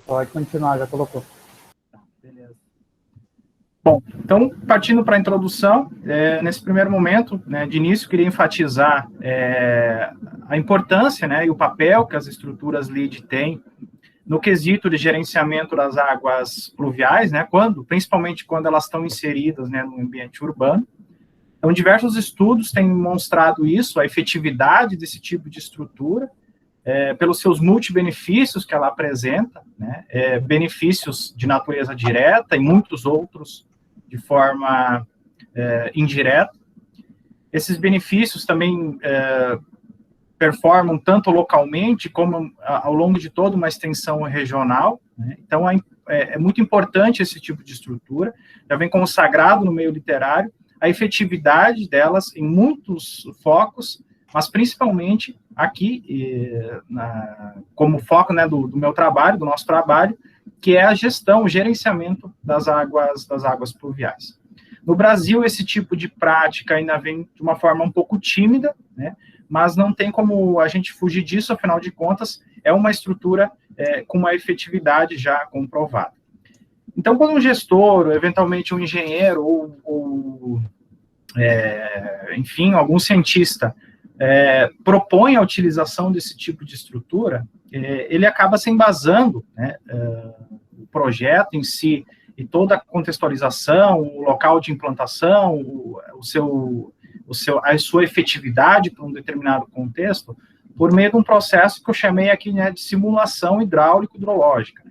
Pode continuar, já colocou. Beleza. Bom, então, partindo para a introdução, nesse primeiro momento, né, de início, queria enfatizar a importância, né, e o papel que as estruturas LEED têm no quesito de gerenciamento das águas pluviais, né, principalmente quando elas estão inseridas, né, no ambiente urbano. Então, diversos estudos têm demonstrado isso, a efetividade desse tipo de estrutura, pelos seus multibenefícios que ela apresenta, né, benefícios de natureza direta e muitos outros de forma indireta. Esses benefícios também performam tanto localmente como ao longo de toda uma extensão regional, né? Então, é muito importante esse tipo de estrutura, já vem consagrado no meio literário, a efetividade delas em muitos focos, mas principalmente aqui, como foco, né, do meu trabalho, do nosso trabalho, que é a gestão, o gerenciamento das águas pluviais. No Brasil, esse tipo de prática ainda vem de uma forma um pouco tímida, né, mas não tem como a gente fugir disso, afinal de contas, é uma estrutura com uma efetividade já comprovada. Então, quando um gestor, ou eventualmente um engenheiro, enfim, algum cientista propõe a utilização desse tipo de estrutura, ele acaba se embasando, né, o projeto em si e toda a contextualização, o local de implantação, a sua efetividade para um determinado contexto, por meio de um processo que eu chamei aqui, né, de simulação hidráulico-hidrológica.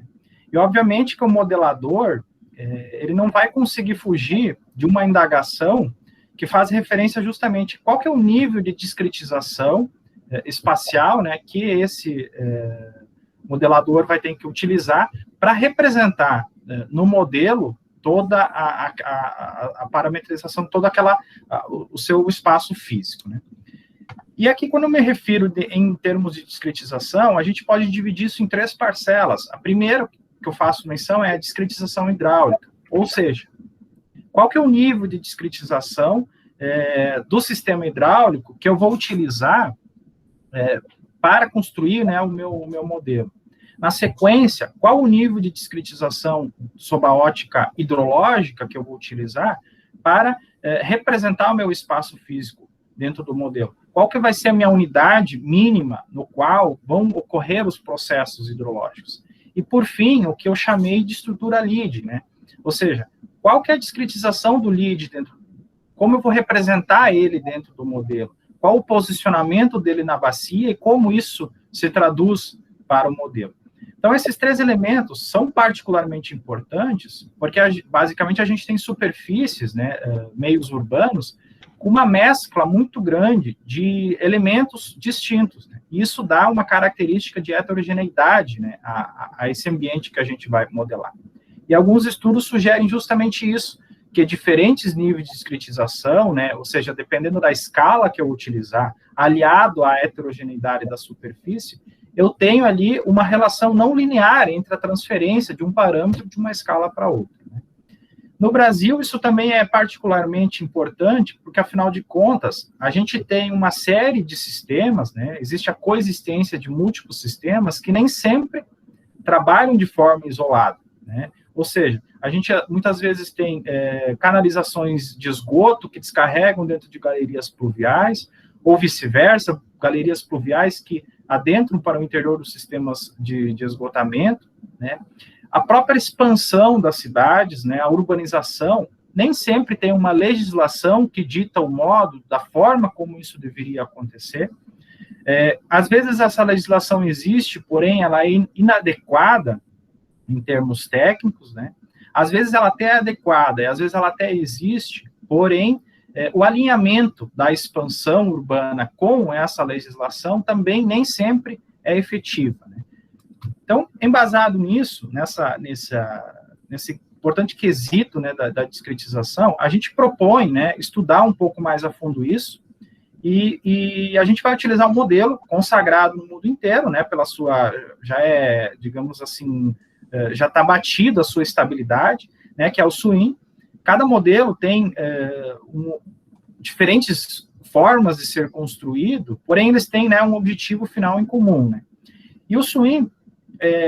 E, obviamente, que o modelador, ele não vai conseguir fugir de uma indagação que faz referência justamente a qual que é o nível de discretização espacial, né, que esse modelador vai ter que utilizar para representar no modelo toda a parametrização, o seu espaço físico, né? E aqui, quando eu me refiro em termos de discretização, a gente pode dividir isso em 3 parcelas. A primeira que eu faço menção é a discretização hidráulica, ou seja, qual que é o nível de discretização do sistema hidráulico que eu vou utilizar para construir, né, o meu modelo. Na sequência, qual o nível de discretização sob a ótica hidrológica que eu vou utilizar para representar o meu espaço físico dentro do modelo? Qual que vai ser a minha unidade mínima no qual vão ocorrer os processos hidrológicos? E, por fim, o que eu chamei de estrutura LEED, né? Ou seja, qual que é a discretização do LEED dentro? Como eu vou representar ele dentro do modelo? Qual o posicionamento dele na bacia e como isso se traduz para o modelo? Então, esses 3 elementos são particularmente importantes, porque, basicamente, a gente tem superfícies, né, meios urbanos, com uma mescla muito grande de elementos distintos, né? E isso dá uma característica de heterogeneidade, né, a esse ambiente que a gente vai modelar. E alguns estudos sugerem justamente isso, que diferentes níveis de discretização, né, ou seja, dependendo da escala que eu utilizar, aliado à heterogeneidade da superfície, eu tenho ali uma relação não linear entre a transferência de um parâmetro de uma escala para outra, né? No Brasil, isso também é particularmente importante, porque, afinal de contas, a gente tem uma série de sistemas, né, existe a coexistência de múltiplos sistemas que nem sempre trabalham de forma isolada, né? Ou seja, a gente muitas vezes tem canalizações de esgoto que descarregam dentro de galerias pluviais, ou vice-versa, galerias pluviais que adentram para o interior dos sistemas de esgotamento, né? A própria expansão das cidades, né, a urbanização, nem sempre tem uma legislação que dita o modo, da forma como isso deveria acontecer. Às vezes essa legislação existe, porém ela é inadequada em termos técnicos, né? Às vezes ela até é adequada, e às vezes ela até existe, porém o alinhamento da expansão urbana com essa legislação também nem sempre é efetiva, né? Então, embasado nisso, nesse importante quesito, né, da discretização, a gente propõe, né, estudar um pouco mais a fundo isso, e a gente vai utilizar um modelo consagrado no mundo inteiro, né, já é, digamos assim, já está batido a sua estabilidade, né, que é o SWIM. Cada modelo tem diferentes formas de ser construído, porém eles têm, né, um objetivo final em comum, né? E o SWIM,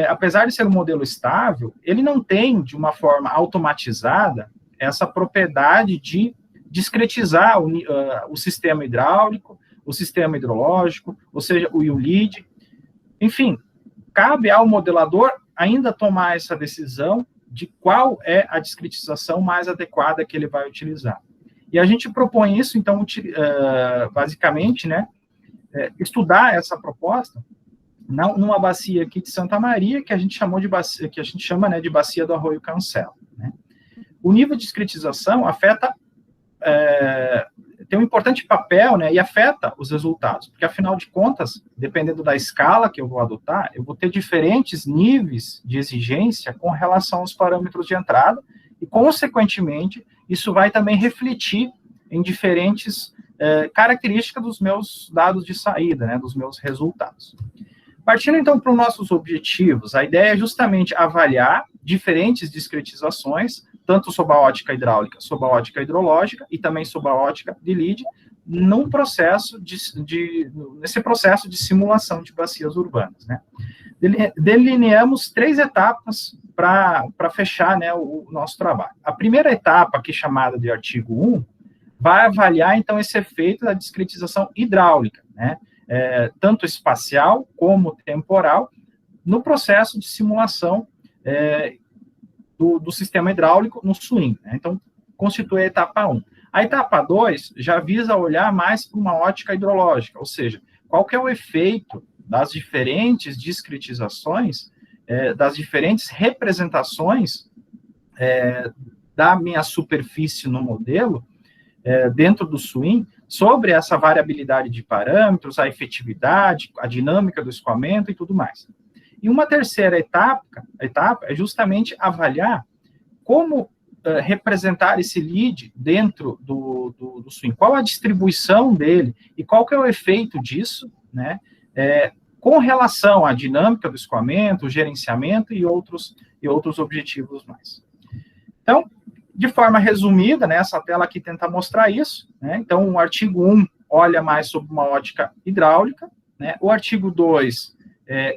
apesar de ser um modelo estável, ele não tem, de uma forma automatizada, essa propriedade de discretizar o sistema hidráulico, o sistema hidrológico, ou seja, o ULID. Enfim, cabe ao modelador ainda tomar essa decisão de qual é a discretização mais adequada que ele vai utilizar. E a gente propõe isso, então, basicamente, né, estudar essa proposta numa bacia aqui de Santa Maria, que a gente chama de bacia do Arroio Cancela, né? O nível de discretização afeta, tem um importante papel, né, e afeta os resultados, porque, afinal de contas, dependendo da escala que eu vou adotar, eu vou ter diferentes níveis de exigência com relação aos parâmetros de entrada, e, consequentemente, isso vai também refletir em diferentes características dos meus dados de saída, né, dos meus resultados. Partindo, então, para os nossos objetivos, a ideia é justamente avaliar diferentes discretizações, tanto sob a ótica hidráulica, sob a ótica hidrológica e também sob a ótica de LID, nesse processo de simulação de bacias urbanas, né? Delineamos 3 etapas para fechar, né, o nosso trabalho. A primeira etapa, aqui chamada de artigo 1, vai avaliar, então, esse efeito da discretização hidráulica, né? Tanto espacial como temporal, no processo de simulação do sistema hidráulico no swing, né? Então, constitui a etapa 1. A etapa 2 já visa olhar mais para uma ótica hidrológica, ou seja, qual que é o efeito das diferentes discretizações, das diferentes representações da minha superfície no modelo, dentro do swing, sobre essa variabilidade de parâmetros, a efetividade, a dinâmica do escoamento e tudo mais. E uma terceira etapa é justamente avaliar como representar esse lead dentro do swing, qual a distribuição dele e qual que é o efeito disso, né, com relação à dinâmica do escoamento, o gerenciamento e outros objetivos mais. Então, de forma resumida, né, essa tela aqui tenta mostrar isso, né? Então, o artigo 1 olha mais sobre uma ótica hidráulica, né? O artigo 2,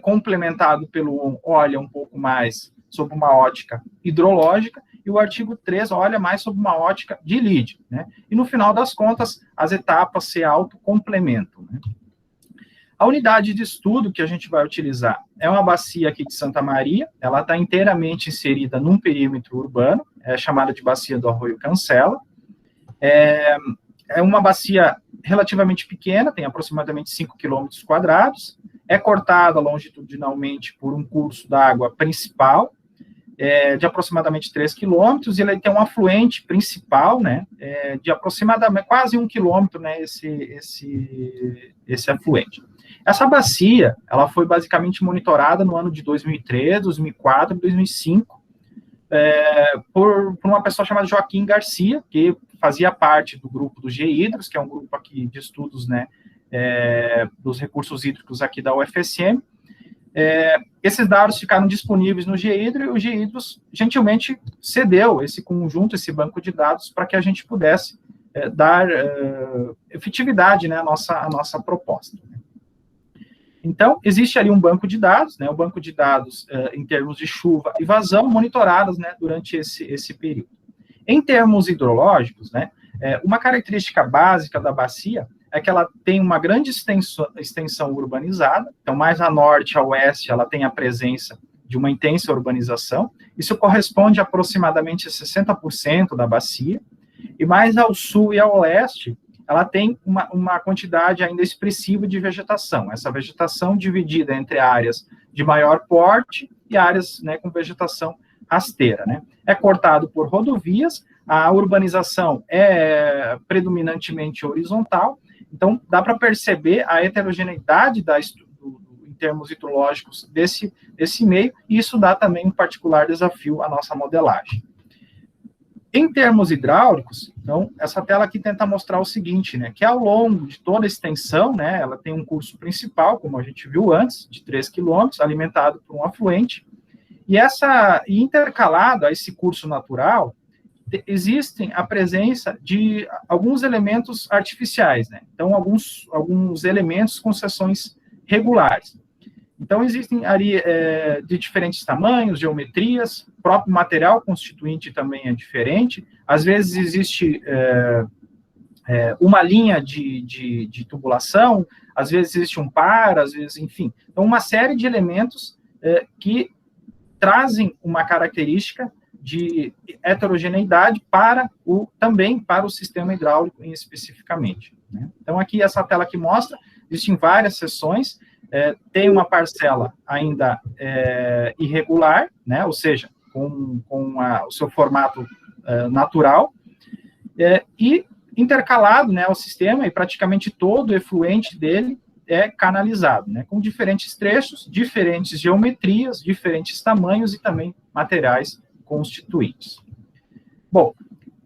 complementado pelo 1, olha um pouco mais sobre uma ótica hidrológica, e o artigo 3 olha mais sobre uma ótica de LID, né? E, no final das contas, as etapas se autocomplementam, né? A unidade de estudo que a gente vai utilizar é uma bacia aqui de Santa Maria, ela está inteiramente inserida num perímetro urbano, chamada de bacia do Arroio Cancela. É uma bacia relativamente pequena, tem aproximadamente 5 quilômetros quadrados, é cortada longitudinalmente por um curso d'água principal, de aproximadamente 3 quilômetros, e ele tem um afluente principal, né, de aproximadamente quase 1 quilômetro, né, esse afluente. Essa bacia, ela foi basicamente monitorada no ano de 2003, 2004, 2005, por uma pessoa chamada Joaquim Garcia, que fazia parte do grupo do GEhidros, que é um grupo aqui de estudos, né, dos recursos hídricos aqui da UFSM. Esses dados ficaram disponíveis no GEhidro, e o GEhidros gentilmente cedeu esse conjunto, esse banco de dados, para que a gente pudesse dar efetividade, né, à nossa proposta. Então, existe ali um banco de dados, né, o banco de dados em termos de chuva e vazão, monitoradas, né, durante esse período. Em termos hidrológicos, né, uma característica básica da bacia é que ela tem uma grande extensão urbanizada, então, mais a norte, a oeste, ela tem a presença de uma intensa urbanização, isso corresponde a aproximadamente 60% da bacia, e mais ao sul e ao leste, ela tem uma quantidade ainda expressiva de vegetação. Essa vegetação dividida entre áreas de maior porte e áreas, né, com vegetação rasteira, né? É cortado por rodovias, a urbanização é predominantemente horizontal, então dá para perceber a heterogeneidade em termos hidrológicos desse meio, e isso dá também um particular desafio à nossa modelagem. Em termos hidráulicos, então, essa tela aqui tenta mostrar o seguinte, né, que ao longo de toda a extensão, né, ela tem um curso principal, como a gente viu antes, de 3 quilômetros, alimentado por um afluente, e intercalado a esse curso natural, existem a presença de alguns elementos artificiais, né, então, alguns elementos com seções regulares. Então, existem ali de diferentes tamanhos, geometrias, o próprio material constituinte também é diferente. Às vezes existe uma linha de tubulação, às vezes existe um par, às vezes, enfim. Então, uma série de elementos que trazem uma característica de heterogeneidade também para o sistema hidráulico especificamente, né? Então, aqui, essa tela que mostra, existem várias seções, tem uma parcela ainda irregular, né, ou seja, com o seu formato natural, e intercalado, né, ao sistema, e praticamente todo o efluente dele é canalizado, né, com diferentes trechos, diferentes geometrias, diferentes tamanhos e também materiais constituintes. Bom,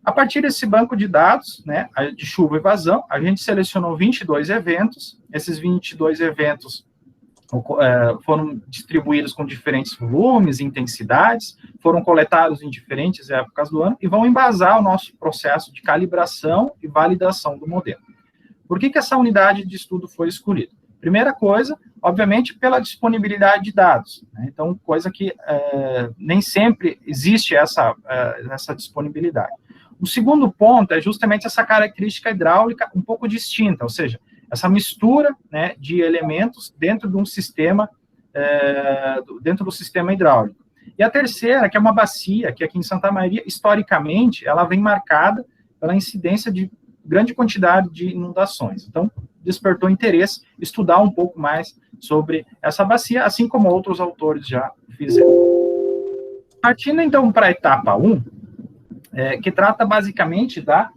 a partir desse banco de dados, né, de chuva e vazão, a gente selecionou 22 eventos. Esses 22 eventos foram distribuídos com diferentes volumes, intensidades, foram coletados em diferentes épocas do ano e vão embasar o nosso processo de calibração e validação do modelo. Por que essa unidade de estudo foi escolhida? Primeira coisa, obviamente, pela disponibilidade de dados, né? Então, coisa que nem sempre existe essa disponibilidade. O segundo ponto é justamente essa característica hidráulica um pouco distinta, ou seja, essa mistura, né, de elementos dentro de um sistema, dentro do sistema hidráulico. E a terceira, que é uma bacia, que aqui em Santa Maria, historicamente, ela vem marcada pela incidência de grande quantidade de inundações. Então, despertou interesse estudar um pouco mais sobre essa bacia, assim como outros autores já fizeram. Partindo, então, para a etapa 1, que trata basicamente da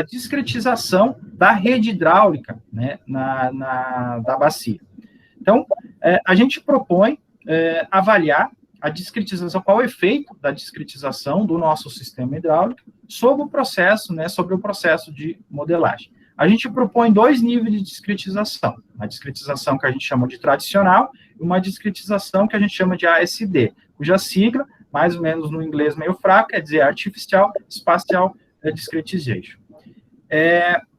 discretização da rede hidráulica, né, da bacia. Então, a gente propõe avaliar a discretização, qual é o efeito da discretização do nosso sistema hidráulico sobre o processo, né, sobre o processo de modelagem. A gente propõe 2 níveis de discretização, uma discretização que a gente chama de tradicional e uma discretização que a gente chama de ASD, cuja sigla, mais ou menos no inglês meio fraco, quer dizer Artificial Spatial Discretization.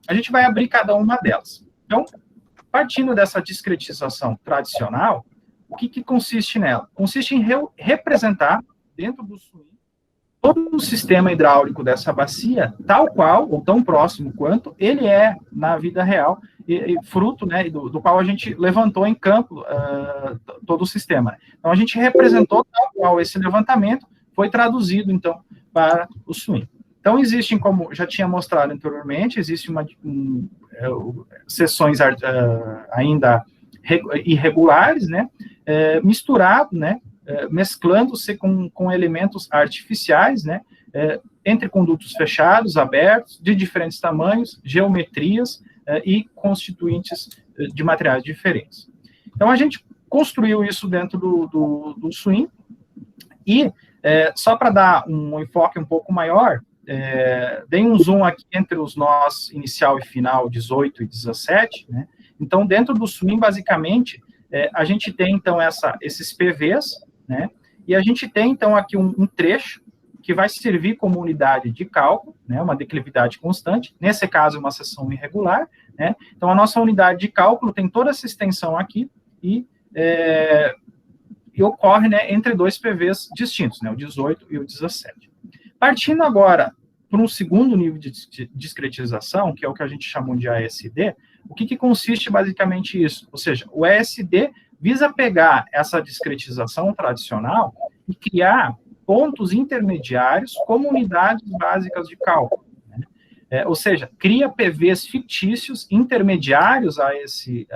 A gente vai abrir cada uma delas. Então, partindo dessa discretização tradicional, o que consiste nela? Consiste em representar, dentro do swing, todo o sistema hidráulico dessa bacia, tal qual, ou tão próximo quanto, ele é na vida real, e fruto, né, do qual a gente levantou em campo todo o sistema. Então, a gente representou tal qual esse levantamento, foi traduzido, então, para o swing. Então, existem, como já tinha mostrado anteriormente, existem seções ainda irregulares, né, misturado, né, mesclando-se com elementos artificiais, né, entre condutos fechados, abertos, de diferentes tamanhos, geometrias e constituintes de materiais diferentes. Então, a gente construiu isso dentro do swing, e só para dar um enfoque um pouco maior, dei um zoom aqui entre os nós inicial e final 18 e 17, né? Então, dentro do swing, basicamente, a gente tem, então, esses PVs, né? E a gente tem, então, aqui um trecho que vai servir como unidade de cálculo, né? Uma declividade constante, nesse caso, uma seção irregular, né? Então, a nossa unidade de cálculo tem toda essa extensão aqui e ocorre, né, entre 2 PVs distintos, né? O 18 e o 17. Partindo agora para um segundo nível de discretização, que é o que a gente chamou de ASD, o que consiste basicamente isso? Ou seja, o ASD visa pegar essa discretização tradicional e criar pontos intermediários como unidades básicas de cálculo, né? Ou seja, cria PVs fictícios intermediários a esse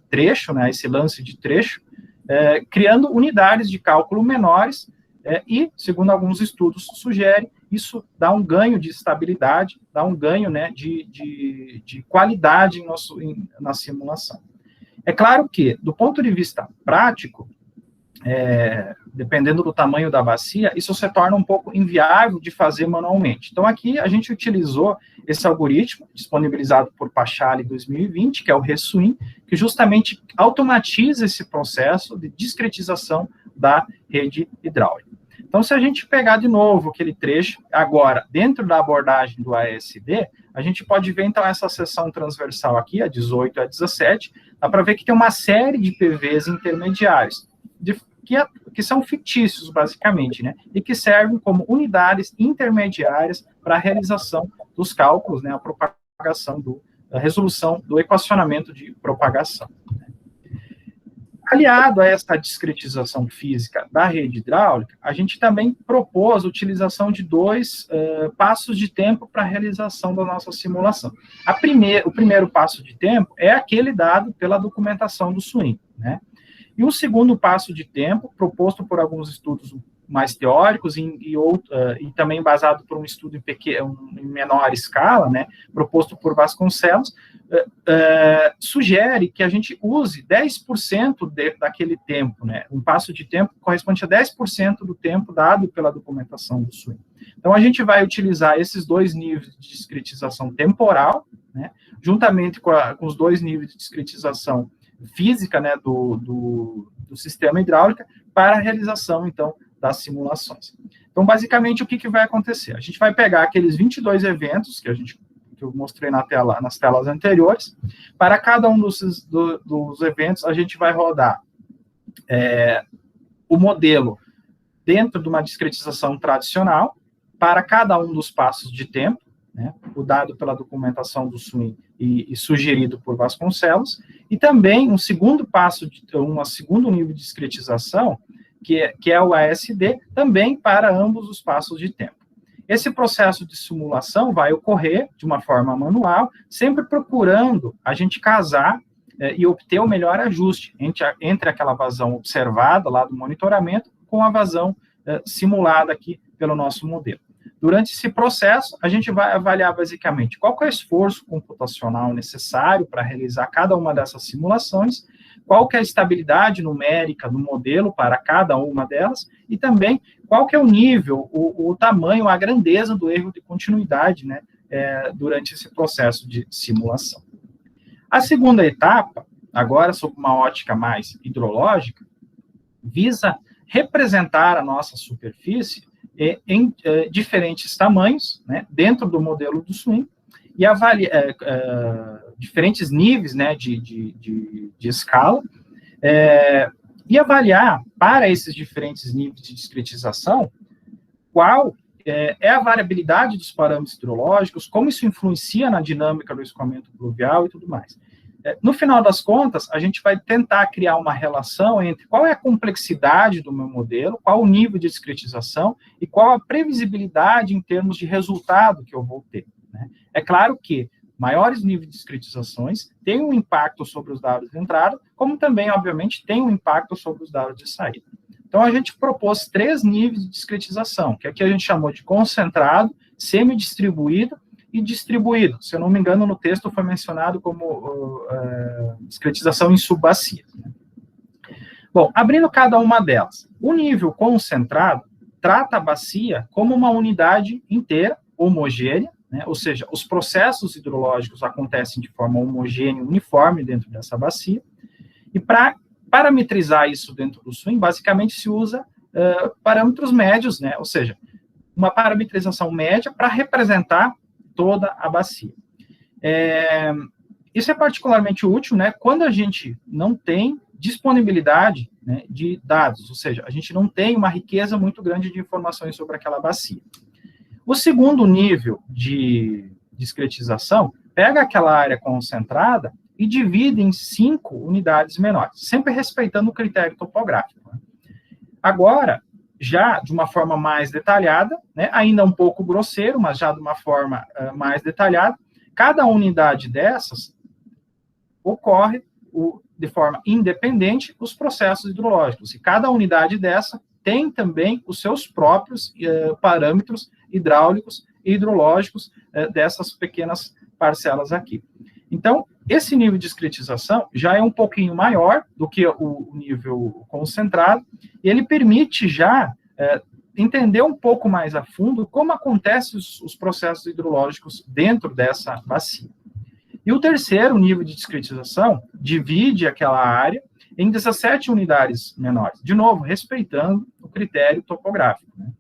trecho, né, a esse lance de trecho, criando unidades de cálculo menores, e, segundo alguns estudos sugerem, isso dá um ganho de estabilidade, dá um ganho, né, de qualidade na simulação. É claro que, do ponto de vista prático, dependendo do tamanho da bacia, isso se torna um pouco inviável de fazer manualmente. Então, aqui a gente utilizou esse algoritmo, disponibilizado por Pachali em 2020, que é o ReSwing, que justamente automatiza esse processo de discretização da rede hidráulica. Então, se a gente pegar de novo aquele trecho, agora, dentro da abordagem do ASD, a gente pode ver, então, essa seção transversal aqui, a 18 e a 17, dá para ver que tem uma série de PVs intermediários, que são fictícios, basicamente, né, e que servem como unidades intermediárias para a realização dos cálculos, né, a propagação, a resolução do equacionamento de propagação. Aliado a essa discretização física da rede hidráulica, a gente também propôs a utilização de dois passos de tempo para a realização da nossa simulação. O primeiro passo de tempo é aquele dado pela documentação do SWIM, né? E o segundo passo de tempo, proposto por alguns estudos mais teóricos e também basado por um estudo em menor escala, né, proposto por Vasconcelos, sugere que a gente use 10% daquele tempo, né, um passo de tempo corresponde a 10% do tempo dado pela documentação do SWIM. Então, a gente vai utilizar esses dois níveis de discretização temporal, né, juntamente com os dois níveis de discretização física, né, do sistema hidráulico, para a realização, então, das simulações. Então, basicamente, o que vai acontecer? A gente vai pegar aqueles 22 eventos que eu mostrei nas telas anteriores. Para cada um dos eventos, a gente vai rodar o modelo dentro de uma discretização tradicional, para cada um dos passos de tempo, né, o dado pela documentação do SWIM e sugerido por Vasconcelos, e também um segundo nível de discretização, que é o ASD, também para ambos os passos de tempo. Esse processo de simulação vai ocorrer de uma forma manual, sempre procurando a gente casar e obter o melhor ajuste entre aquela vazão observada lá do monitoramento com a vazão simulada aqui pelo nosso modelo. Durante esse processo, a gente vai avaliar basicamente qual que é o esforço computacional necessário para realizar cada uma dessas simulações, qual que é a estabilidade numérica do modelo para cada uma delas, e também qual que é o nível, o tamanho, a grandeza do erro de continuidade, né, durante esse processo de simulação. A segunda etapa, agora sob uma ótica mais hidrológica, visa representar a nossa superfície em diferentes tamanhos, né, dentro do modelo do SWIM, e avaliar diferentes níveis, né, de escala, e avaliar para esses diferentes níveis de discretização qual é a variabilidade dos parâmetros hidrológicos, como isso influencia na dinâmica do escoamento pluvial e tudo mais. No final das contas, a gente vai tentar criar uma relação entre qual é a complexidade do meu modelo, qual o nível de discretização e qual a previsibilidade em termos de resultado que eu vou ter, né? É claro que maiores níveis de discretizações têm um impacto sobre os dados de entrada, como também, obviamente, tem um impacto sobre os dados de saída. Então, a gente propôs 3 níveis de discretização, que aqui a gente chamou de concentrado, semi-distribuído e distribuído. Se eu não me engano, no texto foi mencionado como discretização em subbacia. Né? Bom, abrindo cada uma delas. O nível concentrado trata a bacia como uma unidade inteira, homogênea, né? Ou seja, os processos hidrológicos acontecem de forma homogênea, uniforme dentro dessa bacia, e para parametrizar isso dentro do SWIM, basicamente se usa parâmetros médios, né? Ou seja, uma parametrização média para representar toda a bacia. Isso é particularmente útil, né, quando a gente não tem disponibilidade, né, de dados, ou seja, a gente não tem uma riqueza muito grande de informações sobre aquela bacia. O segundo nível de discretização pega aquela área concentrada e divide em 5 unidades menores, sempre respeitando o critério topográfico. Né? Agora, já de uma forma mais detalhada, né, ainda um pouco grosseiro, mas já de uma forma mais detalhada, cada unidade dessas ocorre de forma independente os processos hidrológicos, e cada unidade dessa tem também os seus próprios parâmetros hidráulicos e hidrológicos dessas pequenas parcelas aqui. Então, esse nível de discretização já é um pouquinho maior do que o nível concentrado, e ele permite já entender um pouco mais a fundo como acontecem os processos hidrológicos dentro dessa bacia. E o terceiro nível de discretização divide aquela área em 17 unidades menores, de novo, respeitando o critério topográfico, né?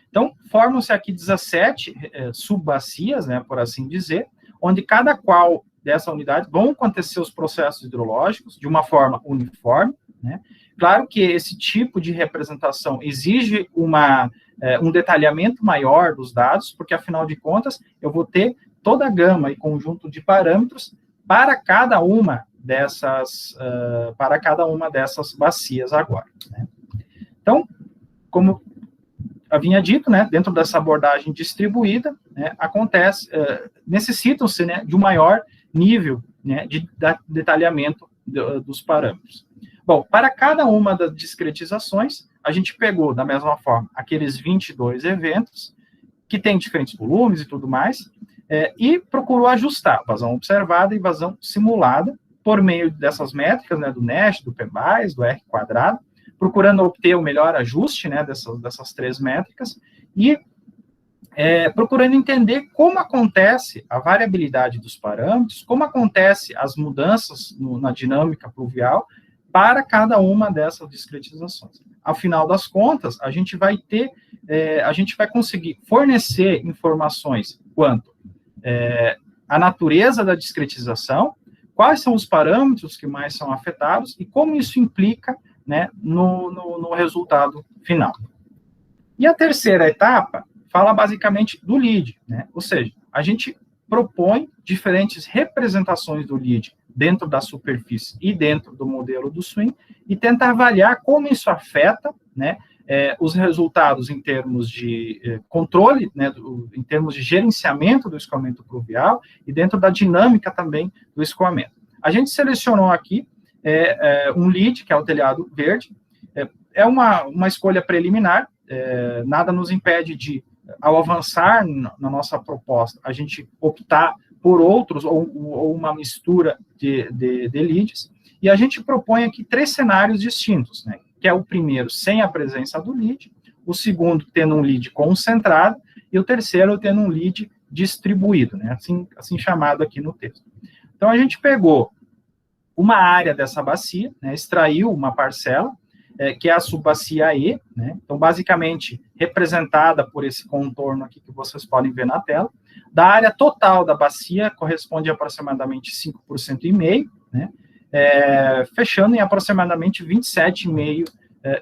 Então, formam-se aqui 17 subbacias, né, por assim dizer, onde cada qual dessa unidade vão acontecer os processos hidrológicos de uma forma uniforme, né? Claro que esse tipo de representação exige um detalhamento maior dos dados, porque, afinal de contas, eu vou ter toda a gama e conjunto de parâmetros para cada uma dessas bacias agora, né? Então, como havia dito, né, dentro dessa abordagem distribuída, né, necessitam-se, né, de um maior nível, né, de detalhamento dos parâmetros. Bom, para cada uma das discretizações, a gente pegou, da mesma forma, aqueles 22 eventos, que têm diferentes volumes e tudo mais, e procurou ajustar vazão observada e vazão simulada, por meio dessas métricas, né, do NEST, do PBAES, do R quadrado, procurando obter o melhor ajuste, né, dessas 3 métricas, e procurando entender como acontece a variabilidade dos parâmetros, como acontece as mudanças na dinâmica pluvial para cada uma dessas discretizações. Ao final das contas, a gente vai conseguir fornecer informações quanto à natureza da discretização, quais são os parâmetros que mais são afetados e como isso implica, né, no resultado final. E a terceira etapa fala basicamente do LEED, né? Ou seja, a gente propõe diferentes representações do LEED dentro da superfície e dentro do modelo do SWIM e tenta avaliar como isso afeta, né, os resultados em termos de controle, né, em termos de gerenciamento do escoamento pluvial e dentro da dinâmica também do escoamento. A gente selecionou aqui um LEED, que é o telhado verde, é uma escolha preliminar, nada nos impede de, ao avançar na nossa proposta, a gente optar por outros, ou uma mistura de LEEDs, e a gente propõe aqui 3 cenários distintos, né, que é o primeiro sem a presença do LEED, o segundo tendo um LEED concentrado, e o terceiro tendo um LEED distribuído, né, assim chamado aqui no texto. Então, a gente pegou uma área dessa bacia, né, extraiu uma parcela, que é a subbacia E, né, então, basicamente, representada por esse contorno aqui que vocês podem ver na tela. Da área total da bacia, corresponde a aproximadamente 5,5%, né, fechando em aproximadamente 27,5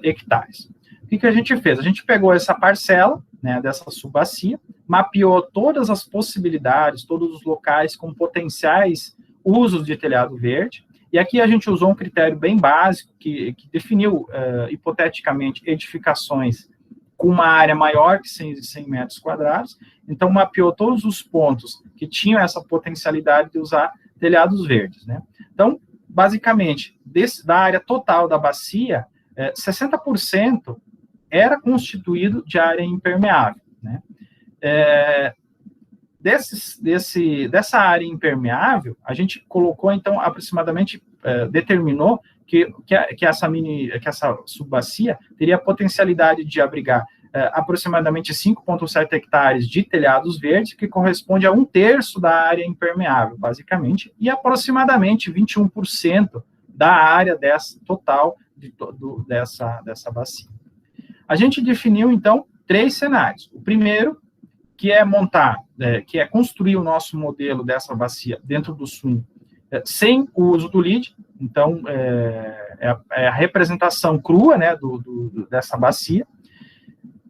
hectares. O que a gente fez? A gente pegou essa parcela, né, dessa subbacia, mapeou todas as possibilidades, todos os locais com potenciais usos de telhado verde, e aqui a gente usou um critério bem básico, que definiu, hipoteticamente, edificações com uma área maior que 100 metros quadrados, então mapeou todos os pontos que tinham essa potencialidade de usar telhados verdes, né? Então, basicamente, da área total da bacia, 60% era constituído de área impermeável, né? Dessa área impermeável, a gente colocou, então, aproximadamente, determinou que essa subbacia teria a potencialidade de abrigar aproximadamente 5,7 hectares de telhados verdes, que corresponde a 1/3 da área impermeável, basicamente, e aproximadamente 21% da área total dessa bacia. A gente definiu, então, 3 cenários. O primeiro, que é construir o nosso modelo dessa bacia dentro do SWIM, sem o uso do LEED, então, é a representação crua, né, dessa bacia.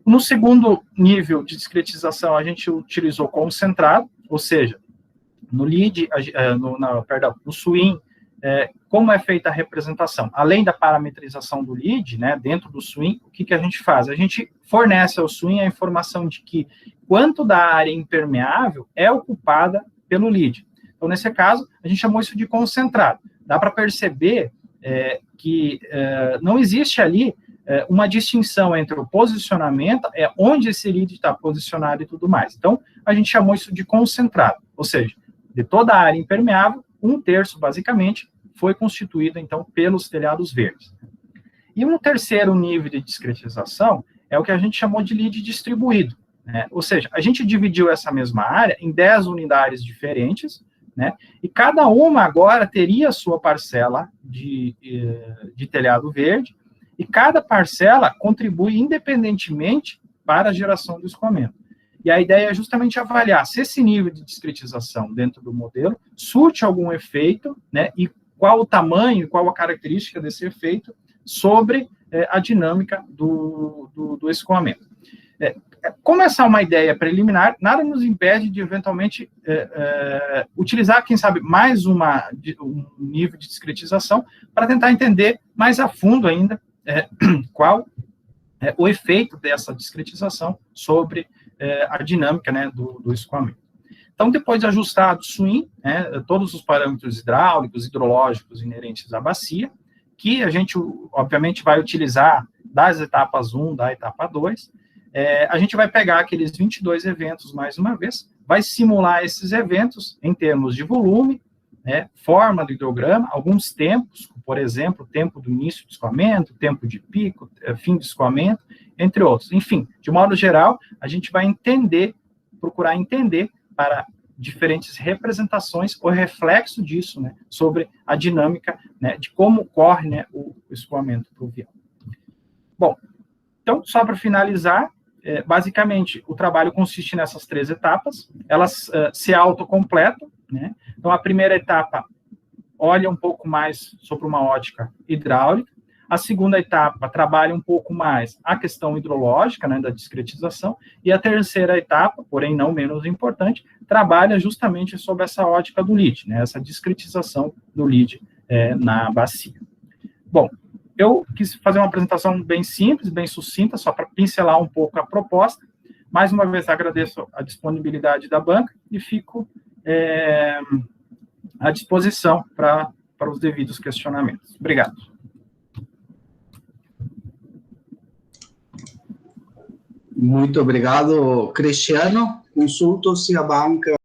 No segundo nível de discretização, a gente utilizou concentrado, ou seja, no LEED, no SWIM, como é feita a representação? Além da parametrização do LEED, né, dentro do SWIM, o que a gente faz? A gente fornece ao SWIM a informação de que quanto da área impermeável é ocupada pelo LEED. Então, nesse caso, a gente chamou isso de concentrado. Dá para perceber que não existe ali uma distinção entre o posicionamento, onde esse LEED está posicionado e tudo mais. Então, a gente chamou isso de concentrado, ou seja, de toda a área impermeável, 1/3, basicamente, foi constituída, então, pelos telhados verdes. E um terceiro nível de discretização é o que a gente chamou de LEED distribuído, né? Ou seja, a gente dividiu essa mesma área em 10 unidades diferentes, né? E cada uma agora teria a sua parcela de telhado verde, e cada parcela contribui independentemente para a geração do escoamento. E a ideia é justamente avaliar se esse nível de discretização dentro do modelo surte algum efeito, né, e qual o tamanho, qual a característica desse efeito sobre a dinâmica do escoamento. Como essa é uma ideia preliminar, nada nos impede de, eventualmente, utilizar, quem sabe, mais um nível de discretização para tentar entender mais a fundo ainda qual é o efeito dessa discretização sobre a dinâmica, né, do escoamento. Então, depois de ajustado o swing, né, todos os parâmetros hidráulicos, hidrológicos inerentes à bacia, que a gente, obviamente, vai utilizar das etapas 1, da etapa 2, a gente vai pegar aqueles 22 eventos, mais uma vez, vai simular esses eventos em termos de volume, né, forma do hidrograma, alguns tempos, por exemplo, tempo do início do escoamento, tempo de pico, fim do escoamento, entre outros. Enfim, de modo geral, a gente vai procurar entender para diferentes representações o reflexo disso, né, sobre a dinâmica, né, de como ocorre, né, o escoamento pluvial. Bom, então, só para finalizar, basicamente, o trabalho consiste nessas 3 etapas, elas se autocompletam, né? Então, a primeira etapa olha um pouco mais sobre uma ótica hidráulica, a segunda etapa trabalha um pouco mais a questão hidrológica, né, da discretização, e a terceira etapa, porém não menos importante, trabalha justamente sobre essa ótica do lead, né, essa discretização do lead na bacia. Bom, eu quis fazer uma apresentação bem simples, bem sucinta, só para pincelar um pouco a proposta. Mais uma vez, agradeço a disponibilidade da banca e fico à disposição para os devidos questionamentos. Obrigado. Muito obrigado, Cristiano. Consulto se a banca